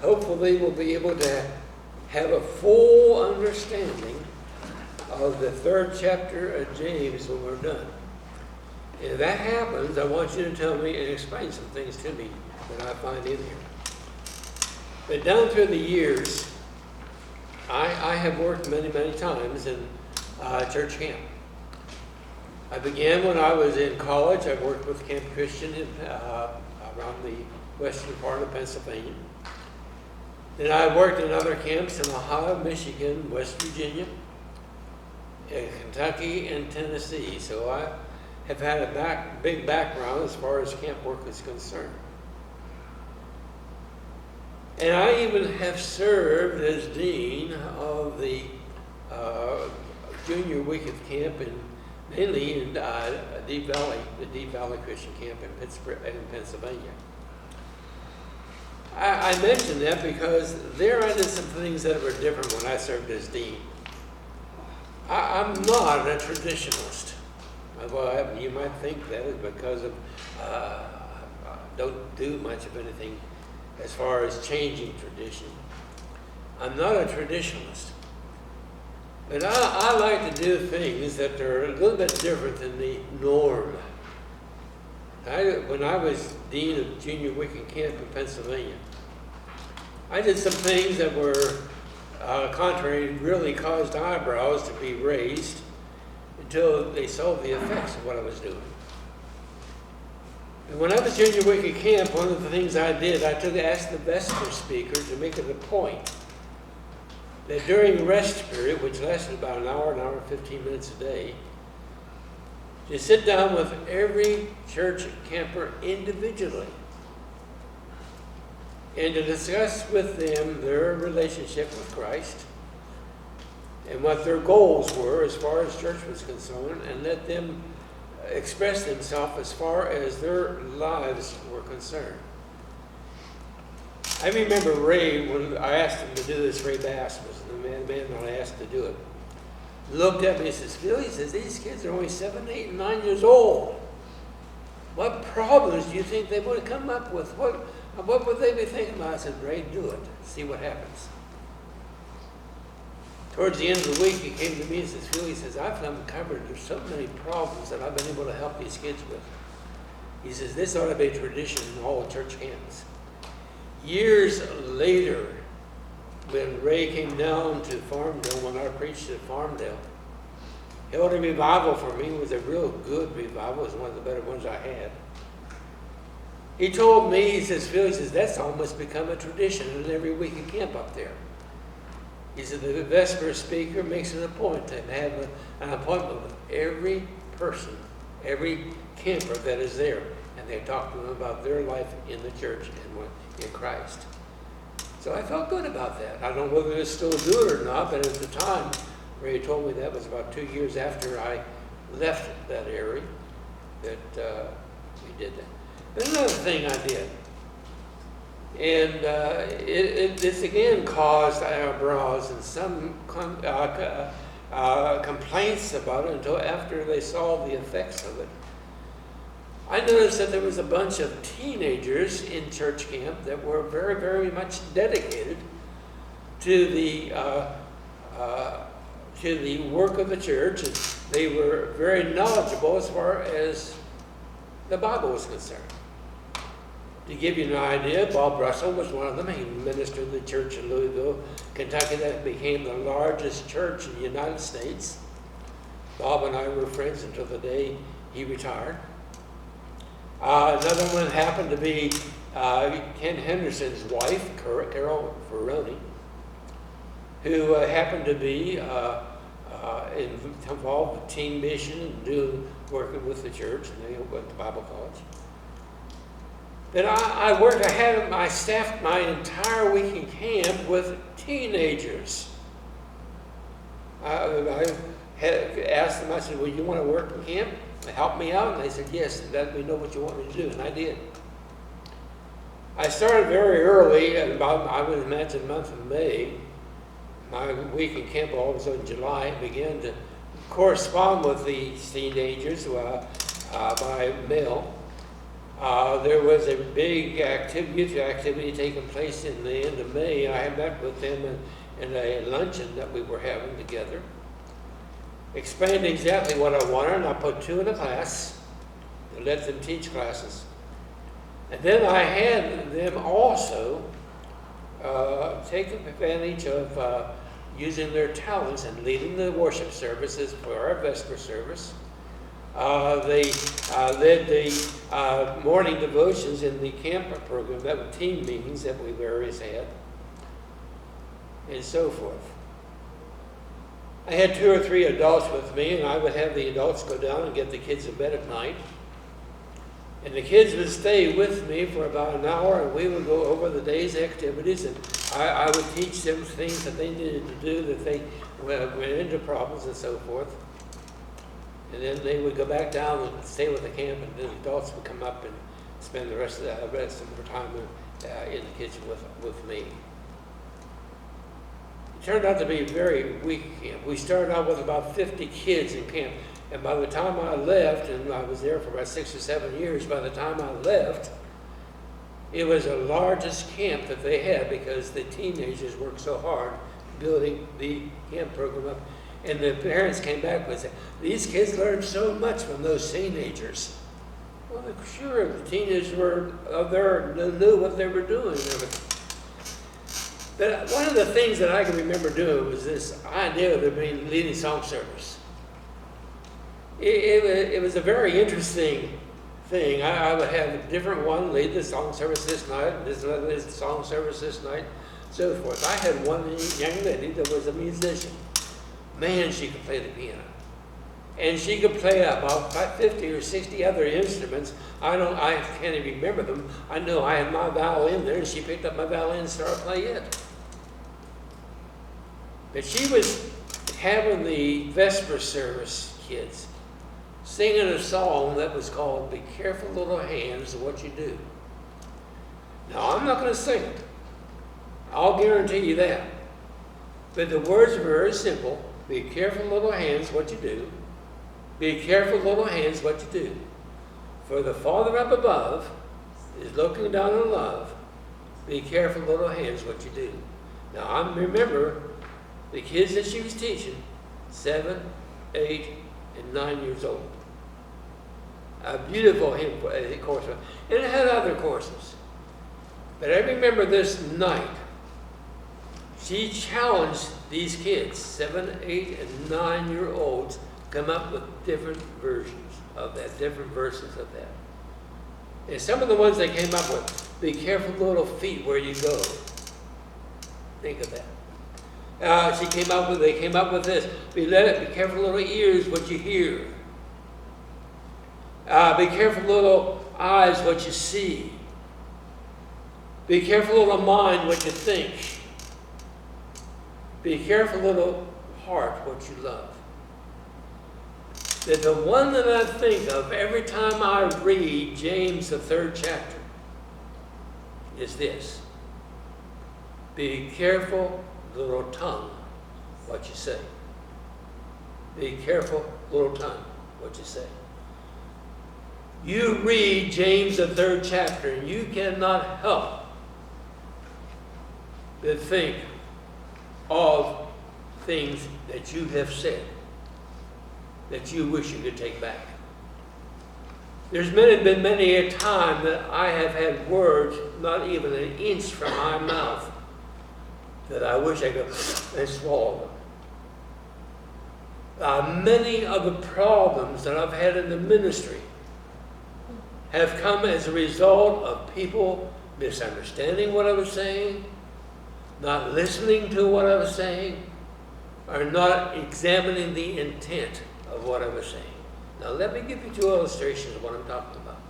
hopefully we'll be able to have a full understanding of the 3rd chapter of James when we're done. And if that happens, I want you to tell me and explain some things to me that I find in here. But down through the years, I have worked many, many times in church camp. I began when I was in college. I worked with Camp Christian around the western part of Pennsylvania. Then I worked in other camps in Ohio, Michigan, West Virginia, in Kentucky, and Tennessee. So I have had a big background as far as camp work is concerned. And I even have served as dean of the junior week of camp mainly in Deep Valley, the Deep Valley Christian Camp in Pennsylvania. I mention that because there I did some things that were different when I served as dean. I'm not a traditionalist. Well, you might think that is because of don't do much of anything as far as changing tradition. I'm not a traditionalist. But I like to do things that are a little bit different than the norm. When I was dean of junior weekend camp in Pennsylvania, I did some things that were contrary, really caused eyebrows to be raised until they saw the effects of what I was doing. And when I was junior weekend camp, one of the things I did, I asked the vesper speaker to make it a point that during the rest period, which lasted about an hour and 15 minutes a day, to sit down with every church camper individually and to discuss with them their relationship with Christ and what their goals were as far as church was concerned, and let them express themselves as far as their lives were concerned. I remember Ray, when I asked him to do this, Ray Bass was the man that I asked to do it, looked at me and says, Phil, he says, these kids are only 7, 8, and 9 years old. What problems do you think they would come up with? What would they be thinking about? I said, Ray, do it. See what happens. Towards the end of the week, he came to me and says, Phil, he says, I've uncovered there's so many problems that I've been able to help these kids with. He says, this ought to be a tradition in all church camps. Years later, when Ray came down to Farmdale, when I preached at Farmdale, held a revival for me. It was a real good revival. It was one of the better ones I had. He told me, he says, Phil, he says, that's almost become a tradition in every weekend camp up there. He said, the vesper speaker makes it a point to have an appointment with every person, every camper that is there, and they talk to them about their life in the church and in Christ. So I felt good about that. I don't know whether they still do it or not, but at the time, Ray told me that was about 2 years after I left that area that we did that. But another thing I did, and this again caused eyebrows and some complaints about it until after they saw the effects of it. I noticed that there was a bunch of teenagers in church camp that were very, very much dedicated to the work of the church, and they were very knowledgeable as far as the Bible was concerned. To give you an idea, Bob Russell was one of them. He ministered in the church in Louisville, Kentucky, that became the largest church in the United States. Bob and I were friends until the day he retired. Another one happened to be Ken Henderson's wife, Carol Ferroni, who happened to be involved with teen mission and working with the church, and they went to Bible college. Then I staffed my entire weekend camp with teenagers. I had asked them, I said, well, you want to work in camp? Help me out? And they said, yes, and let me know what you want me to do, and I did. I started very early, at about, I would imagine, the month of May. My weekend camp also in July. I began to correspond with these teenagers by mail. There was a big youth activity taking place in the end of May. I met with them in a luncheon that we were having together. Explained exactly what I wanted, and I put 2 in a class and let them teach classes. And then I had them also take advantage of using their talents and leading the worship services for our Vesper service. They led the morning devotions in the camper program, that were team meetings that we various had, and so forth. I had 2 or 3 adults with me, and I would have the adults go down and get the kids in bed at night. And the kids would stay with me for about an hour, and we would go over the day's activities, and I would teach them things that they needed to do, that they went into problems and so forth. And then they would go back down and stay with the camp, and the adults would come up and spend the rest of their time in the kitchen with me. It turned out to be a very weak camp. We started out with about 50 kids in camp. And by the time I left, and I was there for about 6 or 7 years, by the time I left, it was the largest camp that they had, because the teenagers worked so hard building the camp program up. And the parents came back and said, these kids learned so much from those teenagers. Well, sure, the teenagers were there, knew what they were doing and everything. But one of the things that I can remember doing was this idea of being leading song service. It was a very interesting thing. I would have a different one lead the song service this night, and this another lead the song service this night, so forth. I had one young lady that was a musician. Man, she could play the piano. And she could play about 50 or 60 other instruments. I can't even remember them. I know I had my violin there, and she picked up my violin and started playing it. But she was having the Vesper service kids singing a song that was called "Be Careful Little Hands What You Do." Now, I'm not going to sing it. I'll guarantee you that. But the words are very simple. Be careful, little hands, what you do. Be careful, little hands, what you do. For the Father up above is looking down in love. Be careful, little hands, what you do. Now, I remember the kids that she was teaching, 7, 8, and 9 years old. A beautiful hymn course. And it had other courses. But I remember this night, she challenged these kids, 7, 8, and 9-year-olds, come up with different versions of that, different verses of that. And some of the ones they came up with, be careful little feet where you go. Think of that. They came up with this, be careful little ears what you hear. Be careful little eyes what you see. Be careful little mind what you think. Be careful little heart what you love. That the one that I think of every time I read James, the 3rd chapter, is this. Be careful, little tongue, what you say. Be careful, little tongue, what you say. You read James, the 3rd chapter, and you cannot help but think of things that you have said that you wish you could take back. There's been many a time that I have had words not even an inch from my mouth that I wish I could and swallow them. Many of the problems that I've had in the ministry have come as a result of people misunderstanding what I was saying, not listening to what I was saying, or not examining the intent of what I was saying. Now let me give you 2 illustrations of what I'm talking about.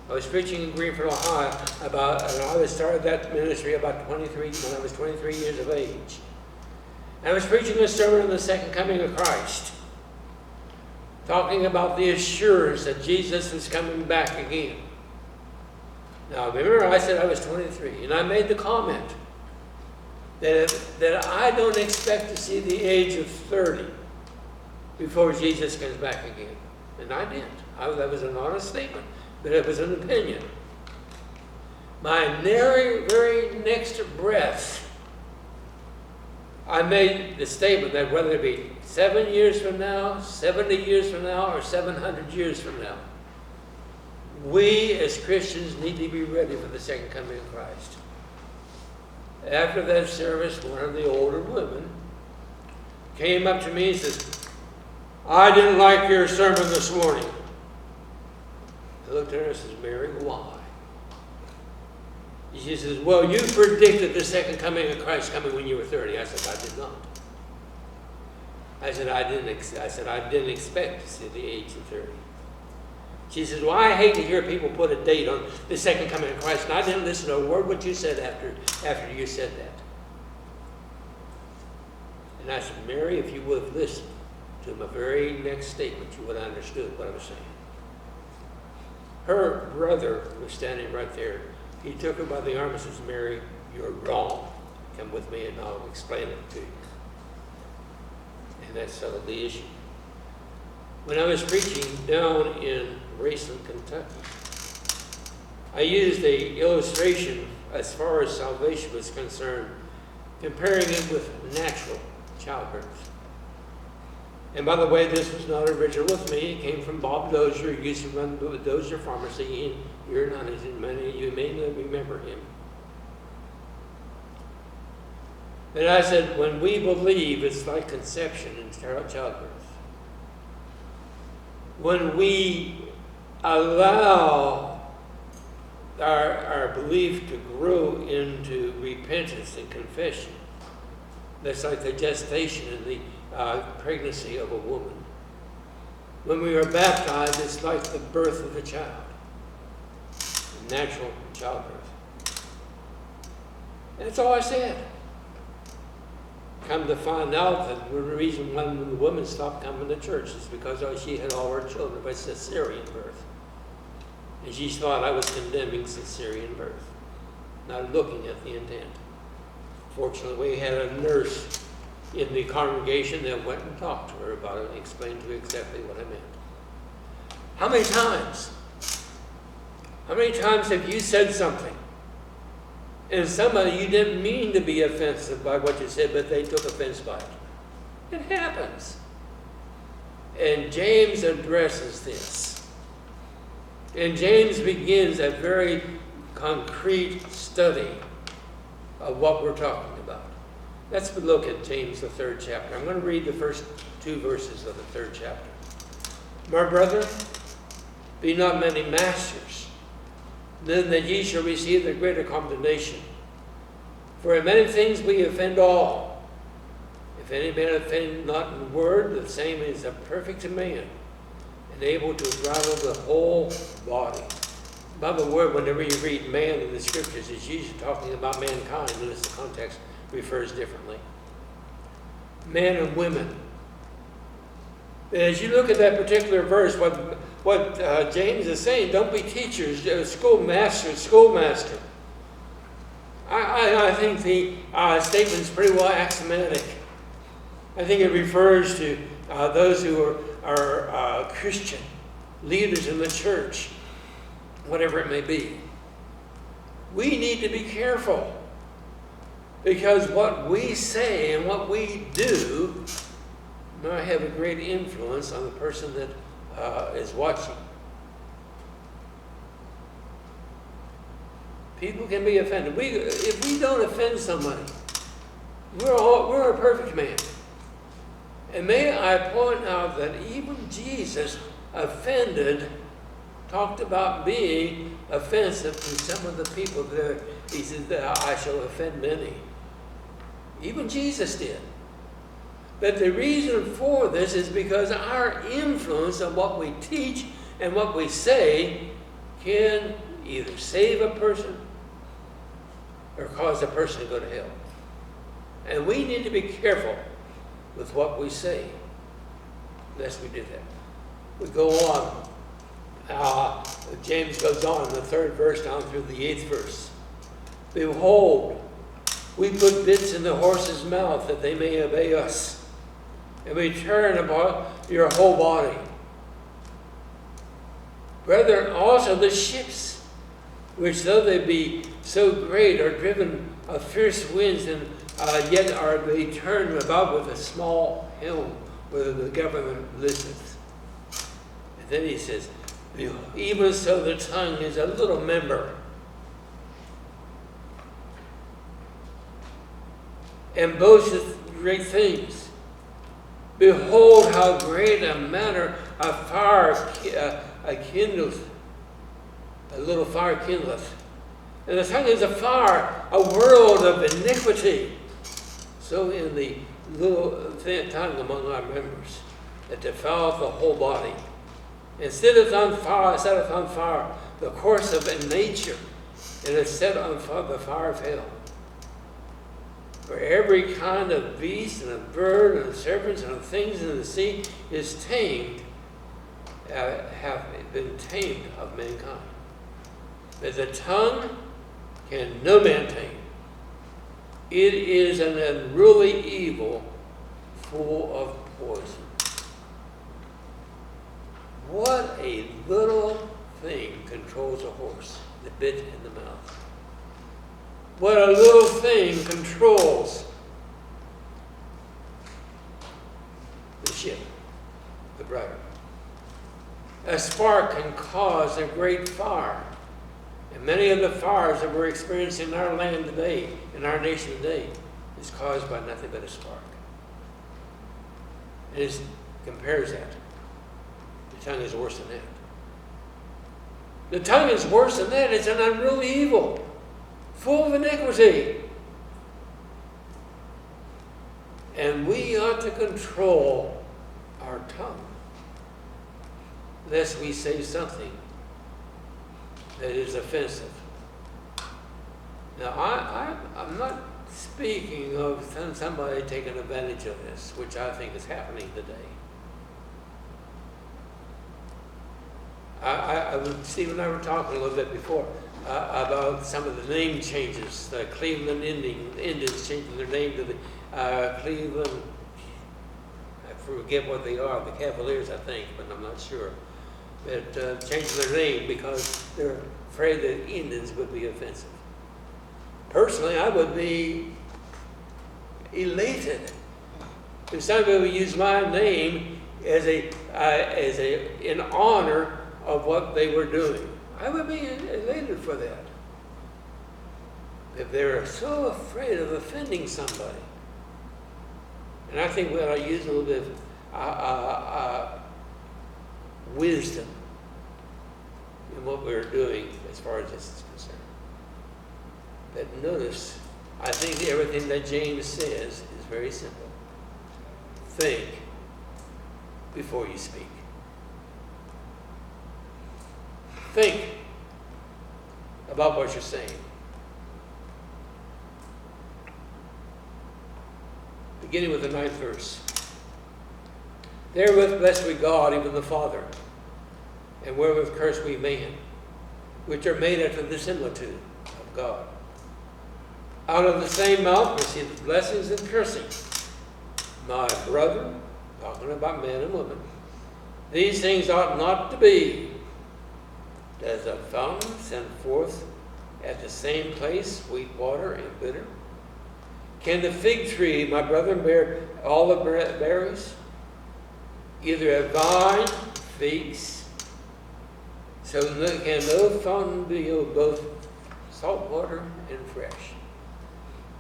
I was preaching in Greenfield, Ohio and I started that ministry when I was 23 years of age. And I was preaching a sermon on the second coming of Christ, talking about the assurance that Jesus was coming back again. Now remember, I said I was 23, and I made the comment that I don't expect to see the age of 30 before Jesus comes back again. And I didn't. That was an honest statement. but it was an opinion. My very next breath, I made the statement that whether it be 7 years from now, 70 years from now, or 700 years from now, we as Christians need to be ready for the second coming of Christ. After that service, one of the older women came up to me and said, "I didn't like your sermon this morning." I looked at her and said, "Mary, why?" She says, "Well, you predicted the second coming of Christ coming when you were 30. I said, "I did not." I said, I didn't expect to see the age of 30. She says, "Well, I hate to hear people put a date on the second coming of Christ, and I didn't listen to a word what you said after you said that." And I said, "Mary, if you would have listened to my very next statement, you would have understood what I was saying." Her brother was standing right there. He took her by the arm and says, "Mary, you're wrong. Come with me and I'll explain it to you." And that settled the issue. When I was preaching down in Raceland, Kentucky, I used an illustration as far as salvation was concerned, comparing it with natural childbirth. And by the way, this was not original with me. It came from Bob Dozier, who used to run the Dozier Pharmacy here in Huntington. Many of you may not remember him. And I said, when we believe, it's like conception and childbirth. When we allow our belief to grow into repentance and confession, that's like the gestation and the pregnancy of a woman. When we are baptized, it's like the birth of a child, natural childbirth. That's all I said. Come to find out that the reason when the woman stopped coming to church is because she had all her children by cesarean birth. And she thought I was condemning cesarean birth, not looking at the intent. Fortunately, we had a nurse in the congregation that went and talked to her about it and explained to her exactly what I meant. How many times have you said something and somebody you didn't mean to be offensive by what you said, but they took offense by it? It happens. And James addresses this. And James begins a very concrete study of what we're talking about. Let's look at James, the 3rd chapter. I'm going to read the first 2 verses of the 3rd chapter. "My brethren, be not many masters, then that ye shall receive the greater condemnation. For in many things we offend all. If any man offend not in word, the same is a perfect man, and able to bridle the whole body." By the word, whenever you read man in the scriptures, it's usually talking about mankind, unless the context refers differently. Men and women. As you look at that particular verse, what James is saying, don't be teachers, schoolmaster. I think the statement is pretty well axiomatic. I think it refers to those who are Christian leaders in the church, whatever it may be. We need to be careful, because what we say and what we do might have a great influence on the person that is watching. People can be offended. If we don't offend somebody, we're a perfect man. And may I point out that even Jesus talked about being offensive to some of the people there. He said, "I shall offend many." Even Jesus did. But the reason for this is because our influence on what we teach and what we say can either save a person or cause a person to go to hell. And we need to be careful with what we say, lest we do that. We go on. James goes on in the 3rd verse down through the 8th verse. "Behold, we put bits in the horse's mouth that they may obey us, and we turn about your whole body." Brethren, also the ships, which though they be so great, are driven of fierce winds, and yet are they turned about with a small helm, whether the government listeth. And then he says, even so the tongue is a little member, and boasteth great things. Behold, how great a matter of fire kindleth, a little fire kindleth. And the tongue is a fire, a world of iniquity. So in the little thin tongue among our members, that defileth the whole body, and setteth on fire the course of nature, and is set on fire the fire of hell. For every kind of beast and of bird and of serpents and of things in the sea is tamed, have been tamed of mankind. But the tongue can no man tame. It is an unruly evil, full of poison. What a little thing controls a horse, the bit in the mouth. What a little thing controls the ship, the rudder. A spark can cause a great fire. And many of the fires that we're experiencing in our land today, in our nation today, is caused by nothing but a spark. And it compares that. The tongue is worse than that. The tongue is worse than that. It's an unruly evil, full of iniquity. And we ought to control our tongue, lest we say something that is offensive. Now, I'm not speaking of somebody taking advantage of this, which I think is happening today. Steve and I were talking a little bit before about some of the name changes. The Cleveland Indians changing their name to the Cleveland, I forget what they are, the Cavaliers, I think, but I'm not sure. But changing their name because they're afraid that Indians would be offensive. Personally, I would be elated if somebody would use my name as in honor of what they were doing. I would be elated for that. If they're so afraid of offending somebody. And I think we ought to use a little bit of wisdom in what we're doing as far as this is concerned. But notice, I think everything that James says is very simple. Think before you speak. Think about what you're saying. Beginning with the 9th verse. Therewith bless we God, even the Father, and wherewith curse we man, which are made after the similitude of God. Out of the same mouth proceedeth blessings and cursing. My brother, talking about man and woman, these things ought not to be. Does a fountain send forth at the same place sweet water and bitter? Can the fig tree, my brother, bear olive berries? Either a vine, figs. So can no fountain be both salt water and fresh?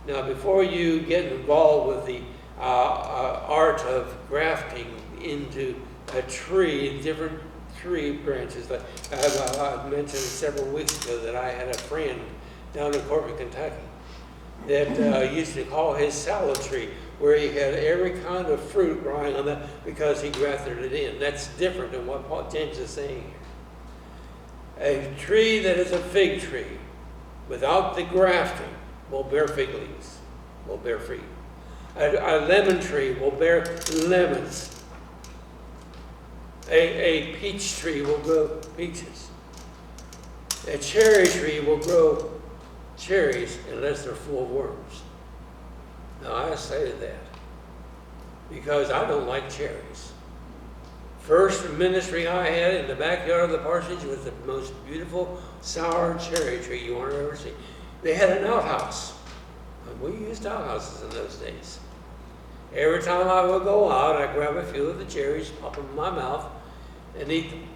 Now, before you get involved with the art of grafting into a tree, different tree branches, like I mentioned several weeks ago that I had a friend down in Corbin, Kentucky, that used to call his salad tree, where he had every kind of fruit growing on that because he grafted it in. That's different than what James is saying here. A tree that is a fig tree, without the grafting, will bear fig leaves, will bear fruit. A lemon tree will bear lemons. A peach tree will grow peaches. A cherry tree will grow cherries unless they're full of worms. Now, I say that because I don't like cherries. First ministry I had in the backyard of the parsonage was the most beautiful sour cherry tree you want to ever see. They had an outhouse. And we used outhouses in those days. Every time I would go out, I'd grab a few of the cherries, pop them in my mouth, and eat them.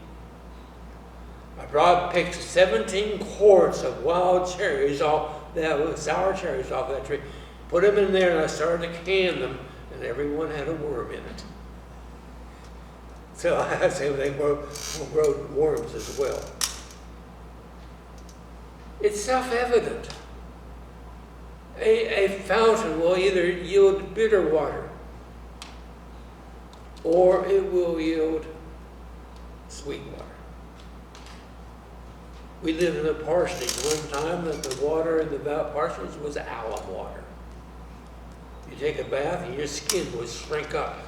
Picked 17 quarts of wild cherries off that, sour cherries off that tree, put them in there, and I started to can them, and every one had a worm in it. So I say they grow worms as well. It's self-evident. A fountain will either yield bitter water or it will yield sweet water. We lived in a parsonage one time that the water in the parsonage was alum water. You take a bath and your skin would shrink up.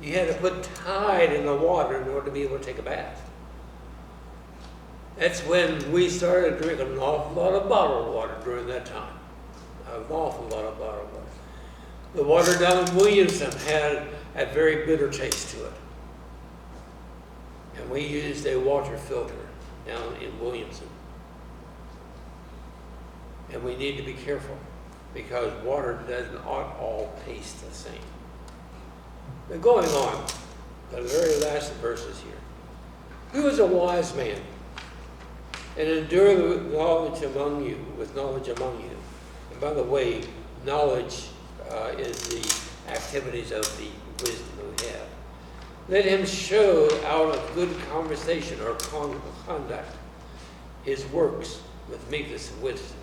You had to put Tide in the water in order to be able to take a bath. That's when we started drinking an awful lot of bottled water during that time. An awful lot of bottled water. The water down in Williamson had a very bitter taste to it. And we used a water filter down in Williamson. And we need to be careful because water doesn't all taste the same. But going on, the very last verses here. Who is a wise man? And endure the knowledge among you, with knowledge among you. And by the way, knowledge is the activities of the wisdom we have. Let him show out of good conversation or conduct his works with meekness and wisdom.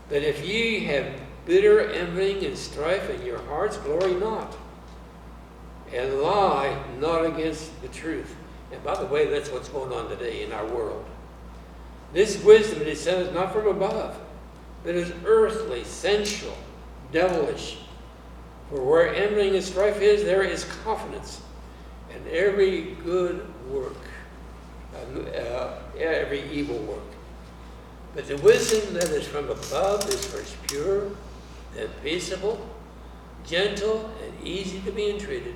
But if ye have bitter envying and strife in your hearts, glory not, and lie not against the truth. And by the way, that's what's going on today in our world. This wisdom, it says, is not from above, but is earthly, sensual, devilish. For where envying and strife is, there is confidence. And every good work, every evil work. But the wisdom that is from above is first pure, then peaceable, gentle, and easy to be entreated,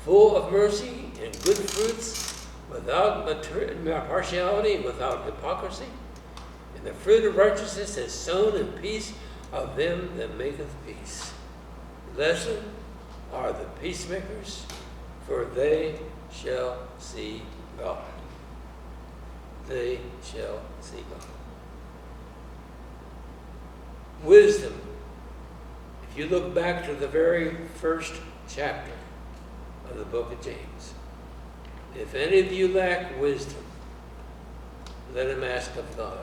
full of mercy and good fruits, without partiality and without hypocrisy. And the fruit of righteousness is sown in peace of them that maketh peace. Blessed are the peacemakers, for they shall see God. They shall see God. Wisdom. If you look back to the very first chapter of the book of James, if any of you lack wisdom, let him ask of God,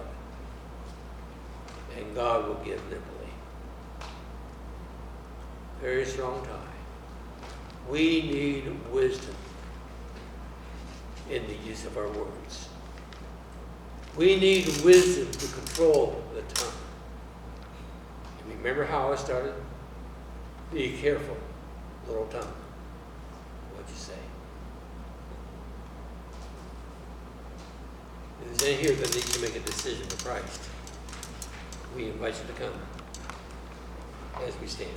and God will give liberally. Very strong tie. We need wisdom in the use of our words. We need wisdom to control the tongue. And remember how I started? Be careful, little tongue, what you say. If there's any here that needs to make a decision for Christ, we invite you to come as we stand.